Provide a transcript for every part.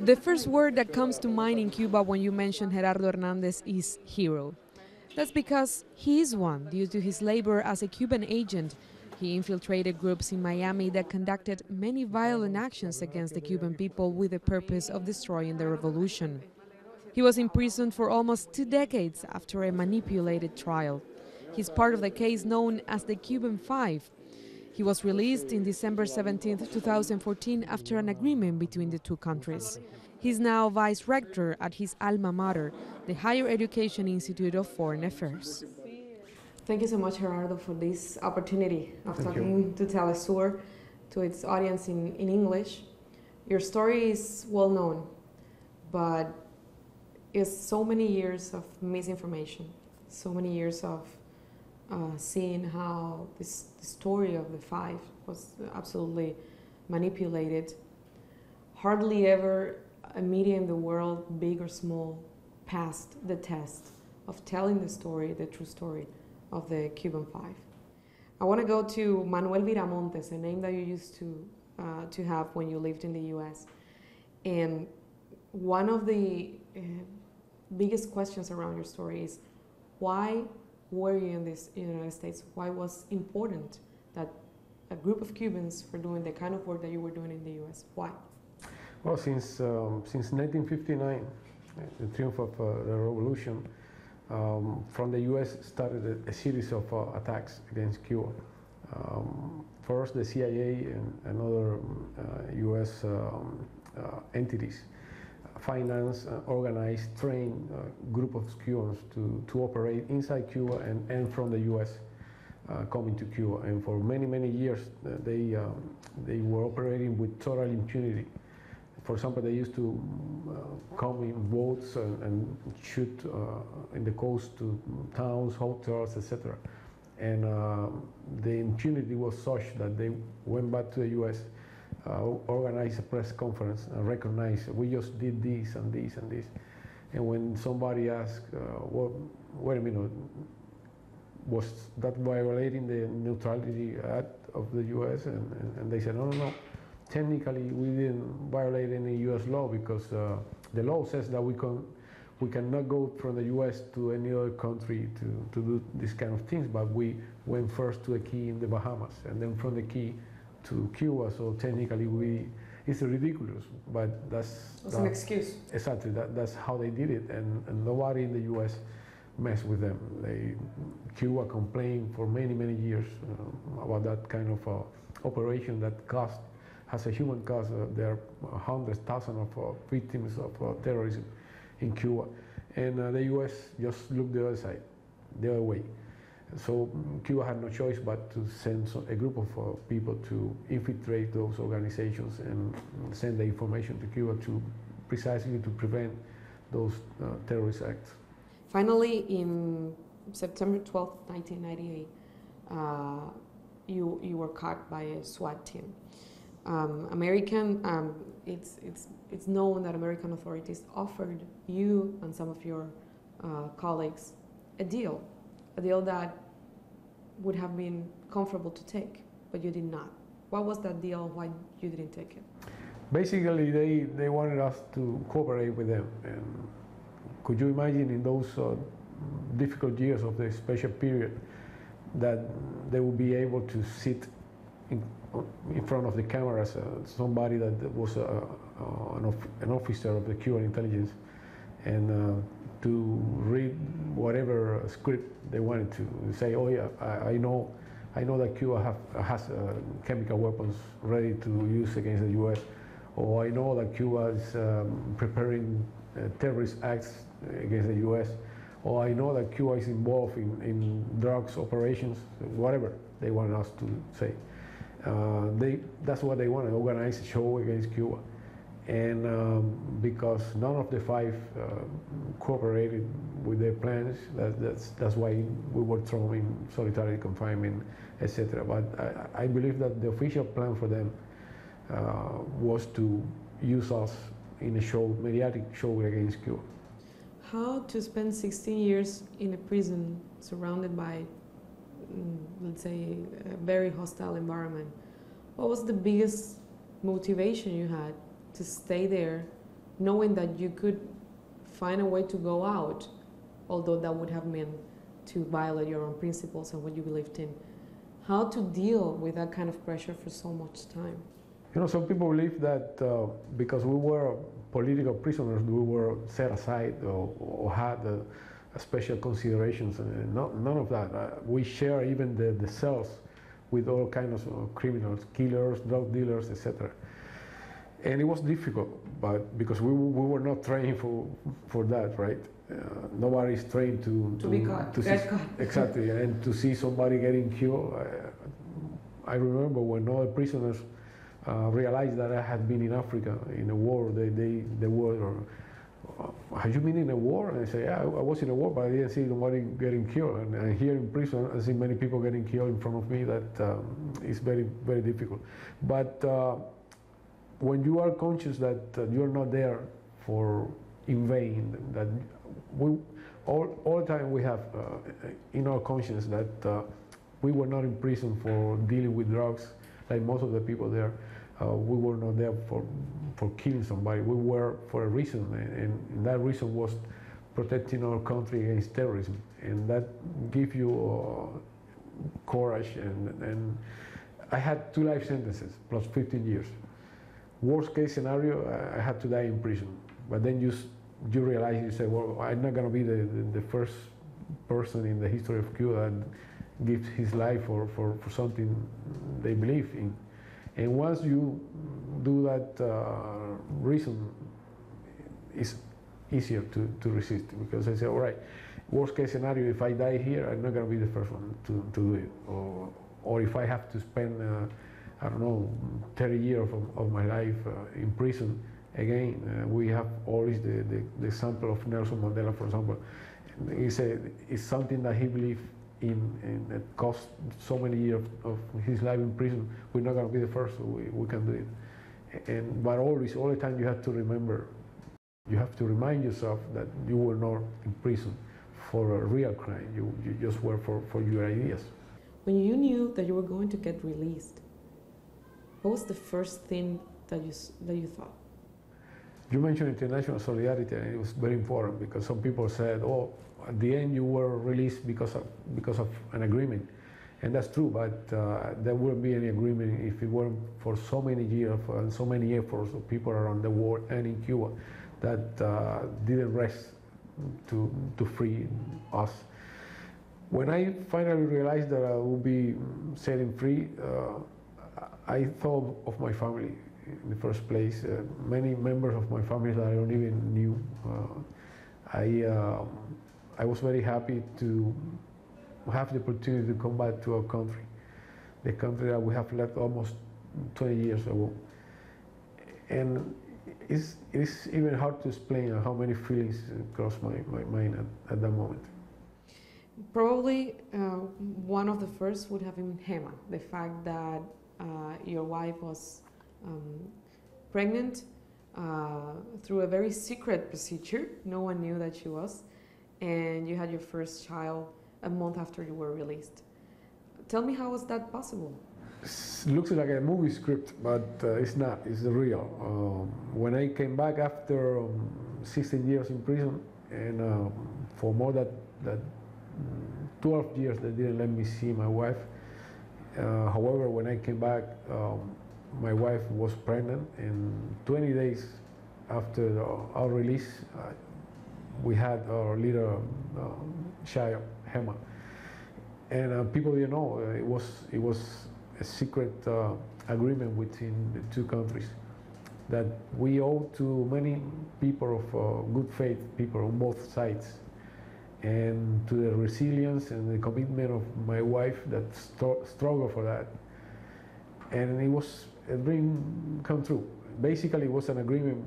The first word that comes to mind in Cuba when you mention Gerardo Hernández is hero. That's because he is one due to his labor as a Cuban agent. He infiltrated groups in Miami that conducted many violent actions against the Cuban people with the purpose of destroying the revolution. He was imprisoned for almost 2 decades after a manipulated trial. He's part of the case known as the Cuban Five. He was released in December 17, 2014 after an agreement between the two countries. He's now vice rector at his alma mater, the Higher Education Institute of Foreign Affairs. Thank you so much, Gerardo, for this opportunity of talking to Telesur, to its audience in English. Your story is well known, but it's so many years of misinformation, so many years of seeing how this story of the Five was absolutely manipulated. Hardly ever a media in the world, big or small, passed the test of telling the story, the true story of the Cuban Five. I want to go to Manuel Viramontes, a name that you used to have when you lived in the U.S. And one of the biggest questions around your story is, why were you in the United States? Why was it important that a group of Cubans were doing the kind of work that you were doing in the U.S.? Why? Well, since 1959, the triumph of the revolution, from the U.S. started a series of attacks against Cuba. First, the CIA and other U.S. entities finance, organize, train a group of Cubans to operate inside Cuba and from the U.S. Coming to Cuba. And for many, many years, they were operating with total impunity. For example, they used to come in boats and shoot in the coast to towns, hotels, etc. And the impunity was such that they went back to the U.S., organized a press conference and recognized, we just did this and this and this. And when somebody asked, well, wait a minute, was that violating the Neutrality Act of the U.S.? And they said, no, no, no. Technically, we didn't violate any U.S. law because the law says that we cannot go from the U.S. to any other country to do this kind of things, but we went first to a key in the Bahamas and then from the key to Cuba, so technically it's ridiculous, but that's an excuse. Exactly, that's how they did it, and nobody in the U.S. messed with them. Cuba complained for many, many years about that kind of operation that has a human cost. There are hundreds, thousands of victims of terrorism in Cuba, and the U.S. just looked the other side, the other way. So Cuba had no choice but to send a group of people to infiltrate those organizations and send the information to Cuba precisely to prevent those terrorist acts. Finally, in September 12, 1998, you were caught by a SWAT team. It's known that American authorities offered you and some of your colleagues a deal that would have been comfortable to take, but you did not. What was that deal? Why you didn't take it? Basically, they wanted us to cooperate with them. And could you imagine in those difficult years of the special period that they would be able to sit in front of the cameras, somebody that was an officer of the Cuban intelligence, and to read whatever script they wanted to say, oh yeah, I know that Cuba has chemical weapons ready to use against the U.S., or I know that Cuba is preparing terrorist acts against the U.S., or I know that Cuba is involved in drugs operations, whatever they want us to say. That's what they want, to organize a show against Cuba. And because none of the five cooperated with their plans, that's why we were thrown in solitary confinement, etc. But I believe that the official plan for them was to use us in a show, mediatic show against Cuba. How to spend 16 years in a prison surrounded by let's say, a very hostile environment. What was the biggest motivation you had to stay there, knowing that you could find a way to go out, although that would have meant to violate your own principles and what you believed in? How to deal with that kind of pressure for so much time? You know, some people believe that because we were political prisoners, we were set aside or had special considerations. None of that. We share even the cells with all kinds of criminals, killers, drug dealers, etc. And it was difficult, but because we were not trained for that, right? Nobody is trained to be caught, to see, exactly, and to see somebody getting killed. I remember when all the prisoners realized that I had been in Africa in a war. They were, have you been in a war? And I say, yeah, I was in a war, but I didn't see nobody getting killed. And here in prison, I see many people getting killed in front of me. That is very, very difficult. But when you are conscious that you are not there for in vain, that all the time we have in our conscience that we were not in prison for dealing with drugs, like most of the people there. We were not there for killing somebody. We were for a reason, and that reason was protecting our country against terrorism. And that gives you courage. And I had 2 life sentences plus 15 years. Worst case scenario, I had to die in prison. But then you realize, you say, well, I'm not going to be the first person in the history of Cuba that gives his life for something they believe in. And once you do that reason, it's easier to resist, because I say, all right, worst case scenario, if I die here, I'm not going to be the first one to do it. Or if I have to spend, I don't know, 30 years of my life in prison, again, we have always the example of Nelson Mandela, for example. It's something that he believed in that cost so many years of his life in prison. We're not going to be the first, so we can do it. But always, all the time, you have to remember, you have to remind yourself that you were not in prison for a real crime. You just were for your ideas. When you knew that you were going to get released, what was the first thing that you thought? You mentioned international solidarity, and it was very important, because some people said, oh, at the end you were released because of an agreement. And that's true, but there wouldn't be any agreement if it weren't for so many years and so many efforts of people around the world and in Cuba that didn't rest to free us. When I finally realized that I would be setting free, I thought of my family in the first place. Many members of my family that I don't even knew. I was very happy to have the opportunity to come back to our country, the country that we have left almost 20 years ago. And it's even hard to explain how many feelings crossed my mind at that moment. Probably one of the first would have been Gema, the fact that your wife was pregnant through a very secret procedure. No one knew that she was, and you had your first child a month after you were released. Tell me, how was that possible? It looks like a movie script, but it's not. It's the real. When I came back after 16 years in prison, and for more than 12 years they didn't let me see my wife. However, when I came back, my wife was pregnant, and 20 days after our release, we had our little child, Gema. And people didn't know. It was a secret agreement between the two countries that we owe to many people of good faith, people on both sides, and to the resilience and the commitment of my wife that struggled for that. And it was a dream come true. Basically, it was an agreement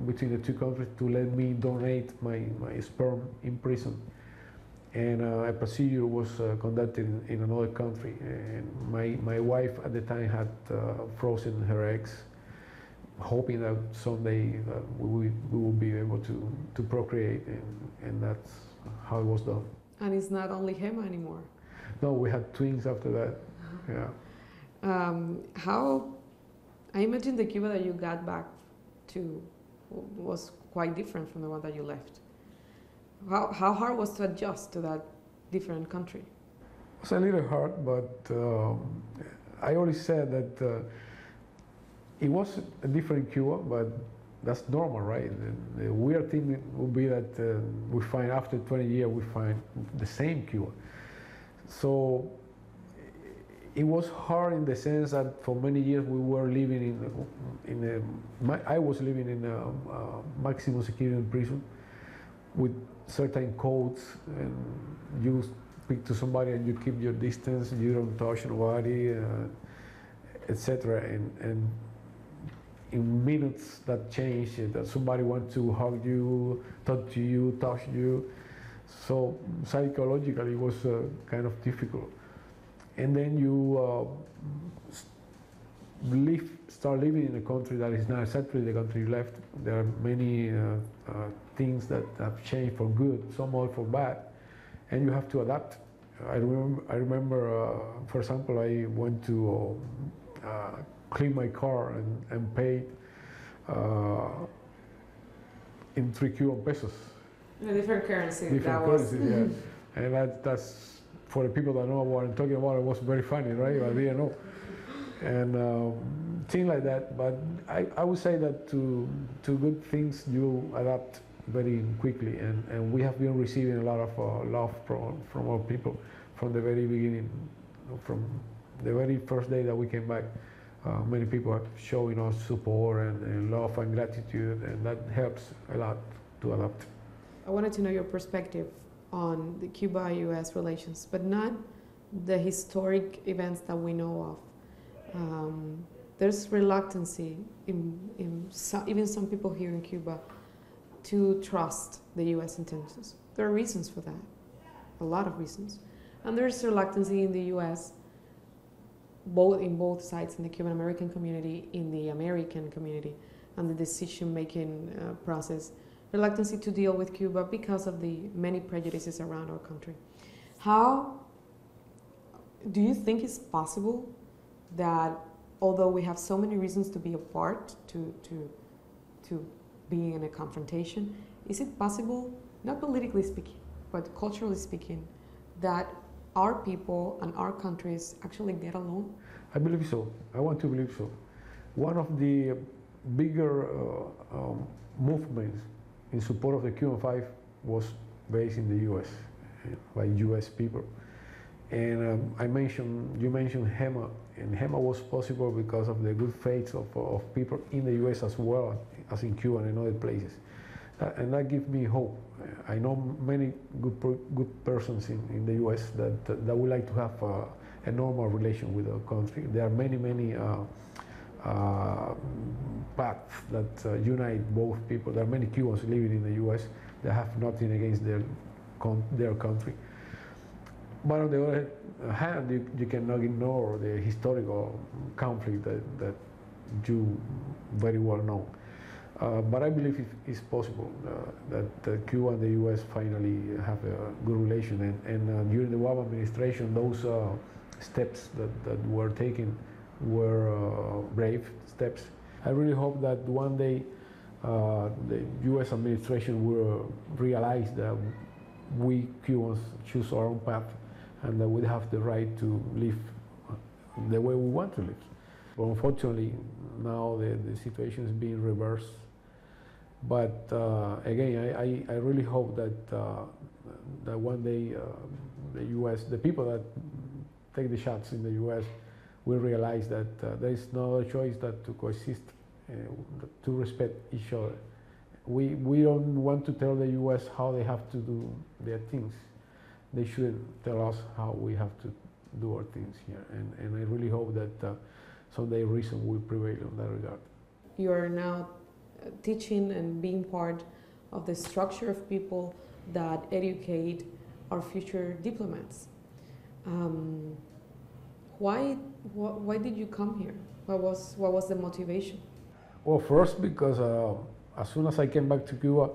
between the two countries to let me donate my sperm in prison. And a procedure was conducted in another country. And my wife at the time had frozen her eggs, hoping that someday we will be able to procreate, and that's how it was done. And it's not only Gema anymore. No, we had twins after that. Yeah. How, I imagine the Cuba that you got back to was quite different from the one that you left. How hard was to adjust to that different country? It was a little hard, but I always said that it was a different Cuba, but that's normal, right? The weird thing would be that we find after 20 years, we find the same Cuba. So it was hard in the sense that for many years we were living I was living in a maximum security prison with certain codes, and you speak to somebody and you keep your distance, you don't touch nobody, etc. And in minutes that changed, that somebody wants to hug you, talk to you, touch you. So psychologically it was kind of difficult. And then you start living in a country that is not exactly the country you left. There are many things that have changed for good, some all for bad, and you have to adapt. I remember, for example, I went to clean my car and paid in 3 Cuban pesos. In a different currency. Different currency, yeah. And that's, for the people that know what I'm talking about, it was very funny, right? I didn't know. And things like that. But I would say that to good things, you adapt very quickly. And we have been receiving a lot of love from our people from the very beginning, from the very first day that we came back. Many people are showing us support and love and gratitude, and that helps a lot to adapt. I wanted to know your perspective on the Cuba-U.S. relations, but not the historic events that we know of. There's reluctancy even some people here in Cuba to trust the U.S. intentions. There are reasons for that, a lot of reasons. And there's reluctancy in the U.S., in both sides, in the Cuban American community, in the American community, and the decision-making process. Reluctancy to deal with Cuba because of the many prejudices around our country. How do you think it's possible that, although we have so many reasons to be apart, to being in a confrontation, is it possible, not politically speaking, but culturally speaking, that our people and our countries actually get along? I believe so. I want to believe so. One of the bigger movements in support of the Cuban Five was based in the U.S. by U.S. people. And you mentioned HEMA, and HEMA was possible because of the good faith of people in the U.S. as well as in Cuba and in other places. And that gives me hope. I know many good persons in the U.S. that would like to have a normal relation with our country. There are many paths that unite both people. There are many Cubans living in the U.S. that have nothing against their country. But on the other hand, you cannot ignore the historical conflict that you very well know. But I believe it's possible that Cuba and the U.S. finally have a good relation. And during the Obama administration, those steps that were taken were brave steps. I really hope that one day the U.S. administration will realize that we Cubans choose our own path and that we have the right to live the way we want to live. But unfortunately, now the situation is being reversed. But again, I really hope that one day the U.S., the people that take the shots in the U.S. will realize that there is no other choice than to coexist, to respect each other. We don't want to tell the U.S. how they have to do their things. They should tell us how we have to do our things here. And I really hope that someday reason will prevail in that regard. You are now teaching and being part of the structure of people that educate our future diplomats. Why did you come here? What was the motivation? Well, first because as soon as I came back to Cuba,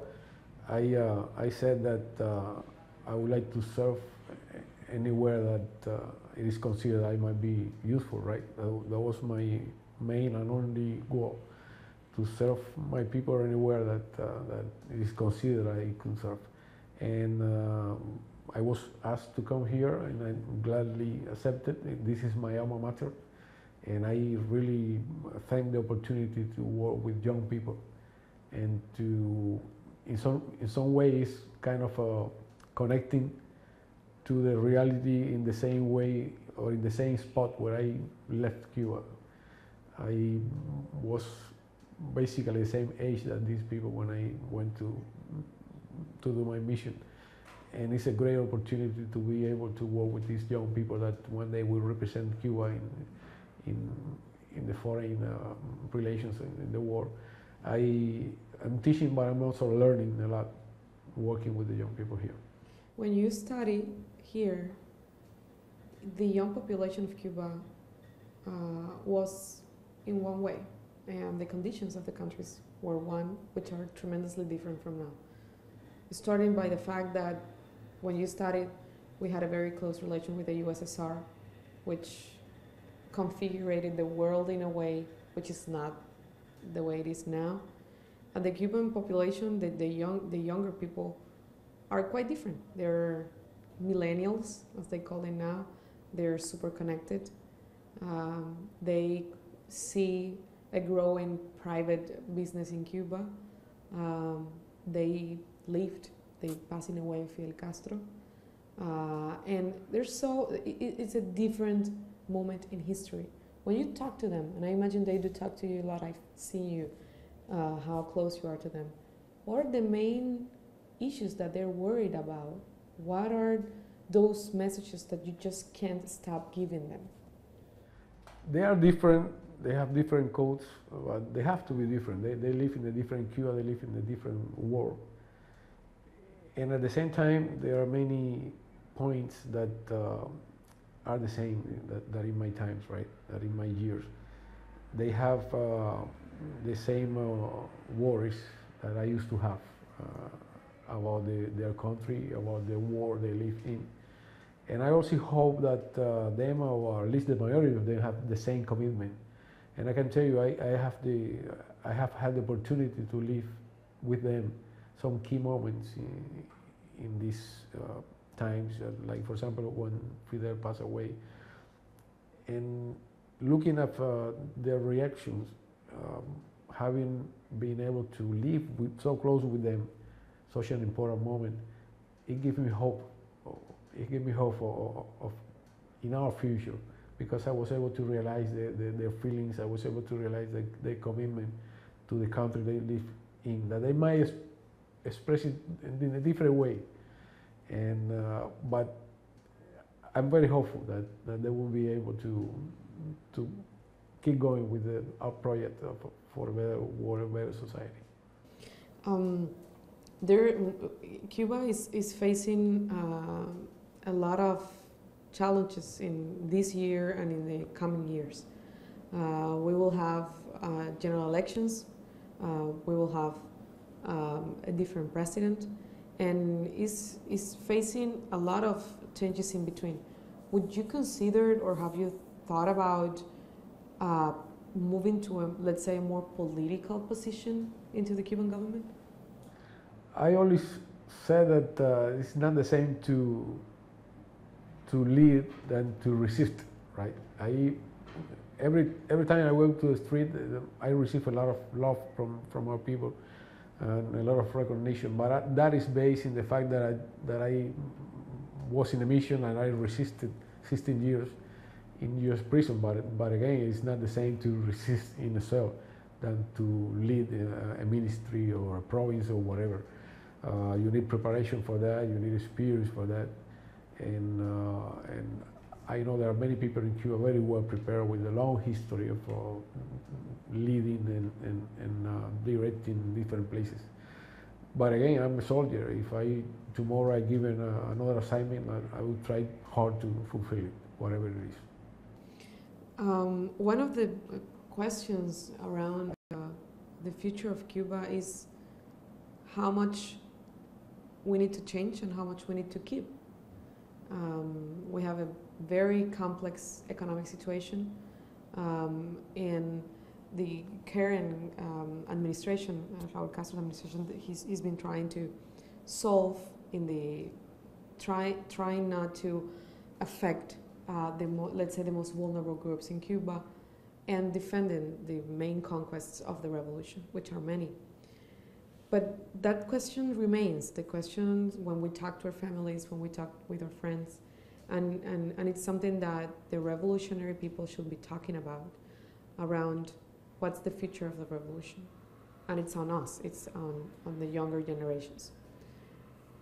I said that I would like to serve anywhere that it is considered I might be useful, right? That was my main and only goal, to serve my people anywhere that it is considered I could serve. And I was asked to come here, and I gladly accepted. This is my alma mater, and I really thank the opportunity to work with young people, and to, in some ways, kind of connecting to the reality in the same way or in the same spot where I left Cuba. I was basically the same age that these people when I went to do my mission. And it's a great opportunity to be able to work with these young people that one day will represent Cuba in the foreign relations in the world. I'm teaching, but I'm also learning a lot, working with the young people here. When you study here, the young population of Cuba was in one way, and the conditions of the countries were one, which are tremendously different from now. Starting by the fact that when you studied, we had a very close relation with the USSR, which configured the world in a way which is not the way it is now. And the Cuban population, the younger people, are quite different. They're millennials, as they call it now. They're super connected. They see a growing private business in Cuba. They passing away Fidel Castro. And it's a different moment in history. When you talk to them, and I imagine they do talk to you a lot, I've seen you, how close you are to them. What are the main issues that they're worried about? What are those messages that you just can't stop giving them? They are different, they have different codes, but they have to be different. They live in a different Cuba, they live in a different world. And at the same time, there are many points that are the same that in my times, right? That in my years. They have the same worries that I used to have about their country, about the war they live in. And I also hope that them, or at least the majority of them, have the same commitment. And I can tell you, I have had the opportunity to live with them some key moments in these times, like for example when Fidel passed away, and looking at their reactions, having been able to live so close with them, such an important moment, it gives me hope. It gives me hope of in our future, because I was able to realize their feelings. I was able to realize their commitment to the country they live in, that they might express it in a different way, and but I'm very hopeful that they will be able to keep going with our project for a better world, a better society. Cuba is facing a lot of challenges in this year and in the coming years. We will have general elections. We will have a different president, and is facing a lot of changes in between. Would you consider, or have you thought about moving to let's say, a more political position into the Cuban government? I always said that it's not the same to lead than to resist, right? Every time I go to the street, I receive a lot of love from our people and a lot of recognition. But that is based in the fact that I was in a mission and I resisted 16 years in U.S. prison. But again, it's not the same to resist in a cell than to lead a ministry or a province or whatever. You need preparation for that. You need experience for that. And I know there are many people in Cuba very well prepared with a long history of leading and directing different places. But again, I'm a soldier. If tomorrow I given another assignment, I will try hard to fulfill it, whatever it is. One of the questions around the future of Cuba is how much we need to change and how much we need to keep. We have a very complex economic situation. In the current administration, Raúl Castro's administration, he's been trying to solve in the trying not to affect let's say the most vulnerable groups in Cuba, and defending the main conquests of the revolution, which are many. But that question remains, the question when we talk to our families, when we talk with our friends, and it's something that the revolutionary people should be talking about, around what's the future of the revolution. And it's on us, it's on the younger generations.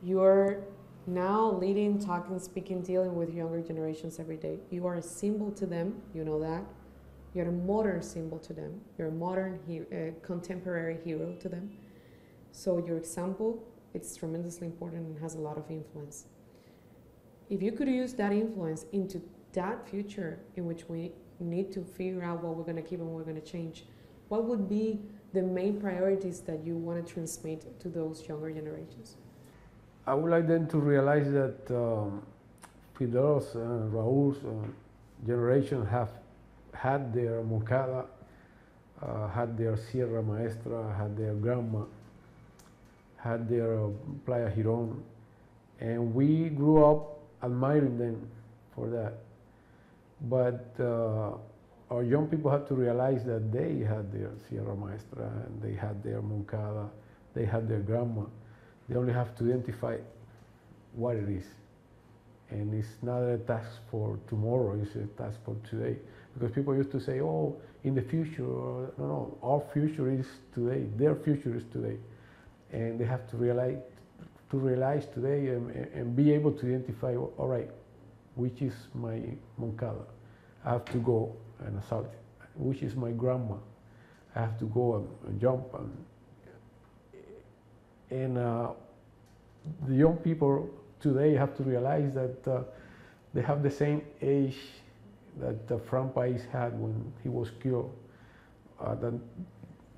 You're now leading, talking, speaking, dealing with younger generations every day. You are a symbol to them, you know that. You're a modern symbol to them. You're a modern, contemporary hero to them. So your example, it's tremendously important and has a lot of influence. If you could use that influence into that future in which we need to figure out what we're going to keep and what we're going to change, what would be the main priorities that you want to transmit to those younger generations? I would like them to realize that Fidel's and Raúl's generation have had their Moncada, had their Sierra Maestra, had their Grandma, had their Playa Girón, and we grew up admiring them for that. But our young people have to realize that they had their Sierra Maestra, and they had their Moncada, they had their Grandma. They only have to identify what it is. And it's not a task for tomorrow, it's a task for today. Because people used to say, oh, in the future, no, our future is today, their future is today. And they have to realize today and be able to identify, all right, which is my Moncada? I have to go and assault it. Which is my Grandma? I have to go and jump. And the young people today have to realize that they have the same age that Frank Pais had when he was killed. That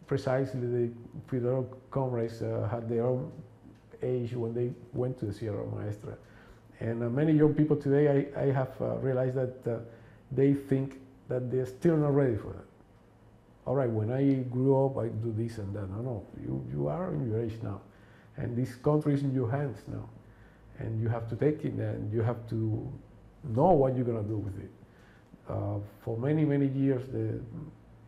precisely the Fidel comrades had their own age when they went to the Sierra Maestra. And many young people today, I have realized that they think that they're still not ready for that. All right, when I grew up, I do this and that. No, you are in your age now. And this country is in your hands now. And you have to take it and you have to know what you're going to do with it. For many, many years, the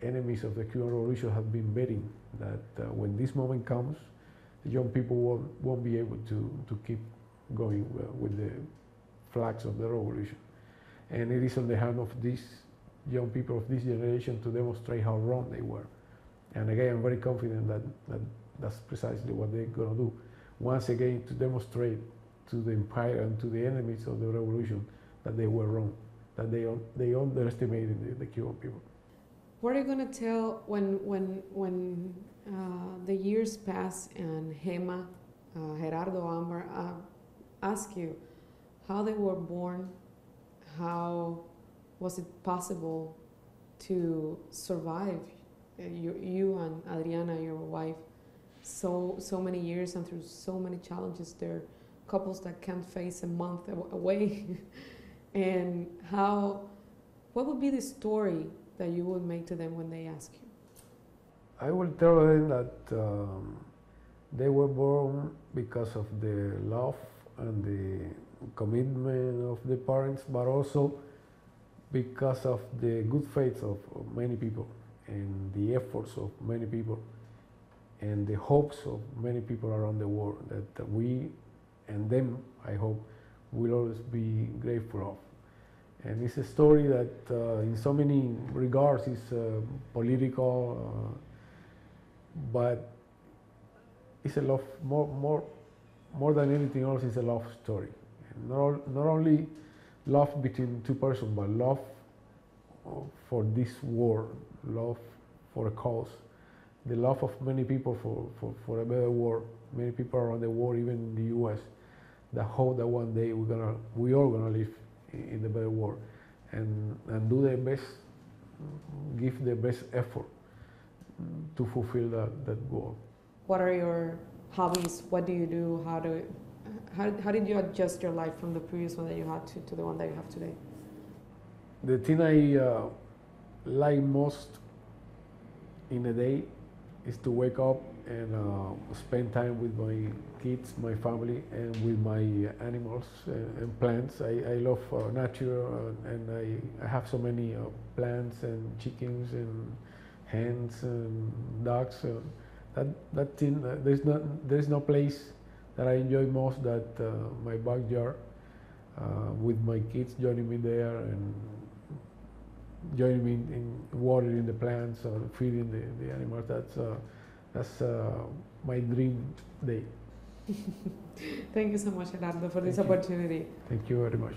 enemies of the Cuban Revolution have been betting that when this moment comes, the young people won't be able to keep going with the flags of the revolution. And it is on the hand of these young people of this generation to demonstrate how wrong they were. And again, I'm very confident that that's precisely what they're going to do. Once again, to demonstrate to the empire and to the enemies of the revolution that they were wrong, that they underestimated the Cuban people. What are you going to tell when the years pass and Gema, Gerardo, Amber ask you how they were born, how was it possible to survive, you and Adriana, your wife, so many years and through so many challenges? There are couples that can't face a month away. And what would be the story that you would make to them when they ask you? I will tell them that they were born because of the love and the commitment of the parents, but also because of the good faith of many people and the efforts of many people and the hopes of many people around the world that we and them, I hope, will always be grateful of. And it's a story that in so many regards is political, but it's a love, more than anything else, it's a love story. And not only love between two persons, but love for this war, love for a cause, the love of many people for a better world, many people around the world, even in the US, that hope that one day we all gonna live in the better world and do the best, give the best effort to fulfill that goal. What are your hobbies? What do you do? How did you adjust your life from the previous one that you had to the one that you have today? The thing I like most in a day is to wake up and spend time with my kids, my family, and with my animals and plants. I love nature, and I have so many plants and chickens and hens and dogs. That thing, there's no place that I enjoy most that my backyard, with my kids joining me there and joining me in watering the plants or feeding the animals. That's my dream day. Thank you so much, Gerardo, for this opportunity. Thank you very much.